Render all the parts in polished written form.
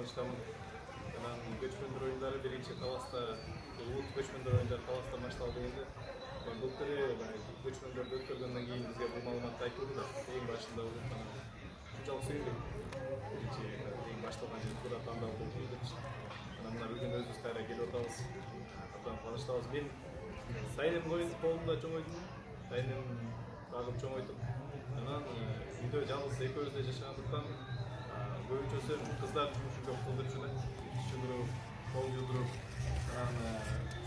баштамын. Анан көчмөндөр оюндары биринчи таласта улут көчмөндөр оюндары таласта башталды эndi. Мен былтыр көчмөндөрдү өткөргөндөн кийин бизге бул маалыматты айтылды да. Эң башында ушунчалык сүйүндүк. Биринчи эң башталган жер туура тандалып болду. Анан мына бүгүн өзүбүз кайра келип атабыз. Абдан кубанычтабыз. Мен Сайынын колунда чоңойдум. Сайынын багып чоңойдум. Анан үйдө жалгыз экөөбүз эле жашагандыктан көбүнчөсү кыздар жумушу жок кылдырчу да. Түшүндүрүп, кол жуудуруп, анан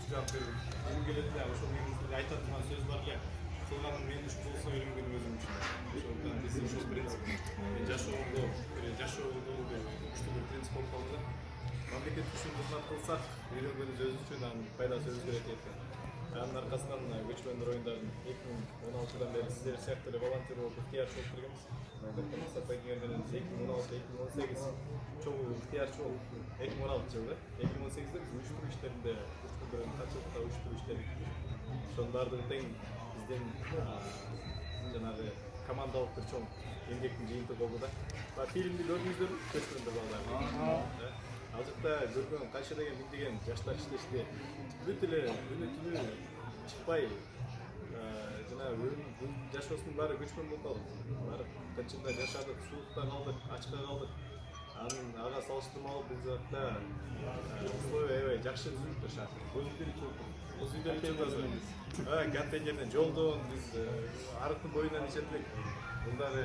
жаап берип, бул келет эле ошол менин айта турган сөз бар эле. Кылганым мен үчүн болсо үйрөнгөнүм өзүм үчүн. Ошондуктан биз ушул принцип жашоодо күчтүү бир принцип болуп калды да. Мамлекет үчүн кызмат кылсак, үйрөнгөнүбүз өзүбүз үчүн, анын пайдасы өзүбүзгө жетет. Анын аркасынан көчмөндөр оюндарын 2016-дан бери сиздер сыяктуу эле волонтер болуп ыктыярчы болуп келгенбиз. Мақсат Байгиңер менен 2016-2018 чоң ыктыярчы болуп 2016 жылы 2018-де биз уюштуруу иштеринде көчмөндөрдүн катчылыкта уюштуруу иштедик. Ошонун баардыгы тең биздин жанагы командалык бир чоң эмгектин жыйынтыгы болду да. Фильмди көрдүңүздөрбү? Көчмөндөр балдары. Ал жакта көргөн канча деген миңдеген жаштар иштешти. Бүт эле күнү-түнү чыкпай жанагы жашоосунун баары көчмөн болуп калды. Баары тынчында жашадык, суукта калдык, ачка калдык. Анын ага салыштырмалуу бул жакта условия аябай жакшы түзүлүптүр шаар. Контейнерден жолдон биз арыктын боюнан ичет элек. Бул дагы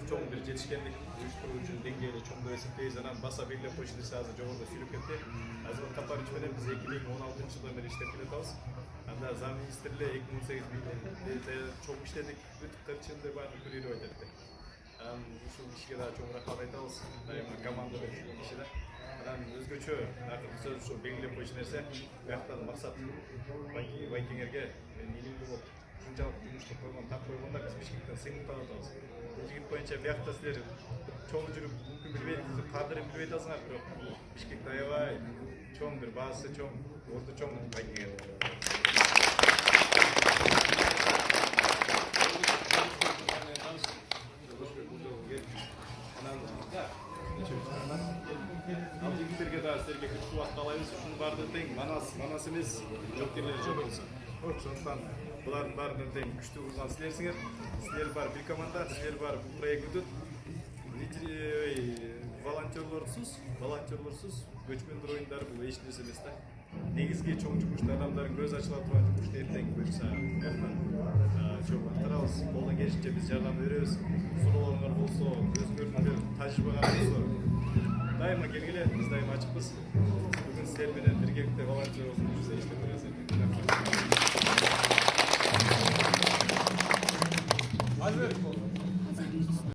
чоң бир жетишкендик, уюштуруу үчүн деңгээли чоң деп эсептейбиз. Анан баса белгилеп коюш нерсе азыр жогоруда сүйлөп кетти. Азыр Капарович менен биз 2016-жылдан бери иштеп келатабыз. Анда зам министр эле 2018-де чоң иштедик, бүт кырчынды баарын курировать эттик. Ушул кишиге дагы чоң рахмат айтабыз. Дайыма команда деп жүргөн киши да. Анан өзгөчө акыркы сөз ушул белгилеп коюш нерсе, бияктан максат Байгиңерге илимдүү болуп ушунчалык жумушту койгон, тап койгондо биз Бишкектен сыйынып таап атабыз. Бул жигит боюнча биякта силер чоң жүрүп мүмкүн билбейт, кадырын билбей атасыңар, бирок Бишкекте аябай чоң бир баасы чоң, орду чоң Байгиңер. Ал жигиттерге дагы силерге күч кубат каалайбыз. Ушунун баардыгы тең манас эмес, жоокерлери жок болсо. Ошондуктан булардын баарынан тең күчтүү кылган силерсиңер. Силер бар бир команда, силер бар бул проекттү волонтерлорсуз көчмөндөр оюндары бул эч нерсе эмес да. Негизги чоң жумушту адамдардын көзү ачыла турган жумушту эртең буюрса чоң атырабыз. Колдон келишинче биз жардам беребиз. Суроолоруңар болсо, өзүңөрдүн бир тажрыйбаңар болсо, дайыма келгиле, биз дайыма ачыкпыз. Бүгүн силер менен биргеликте волонтер болуп иштеп беребиз.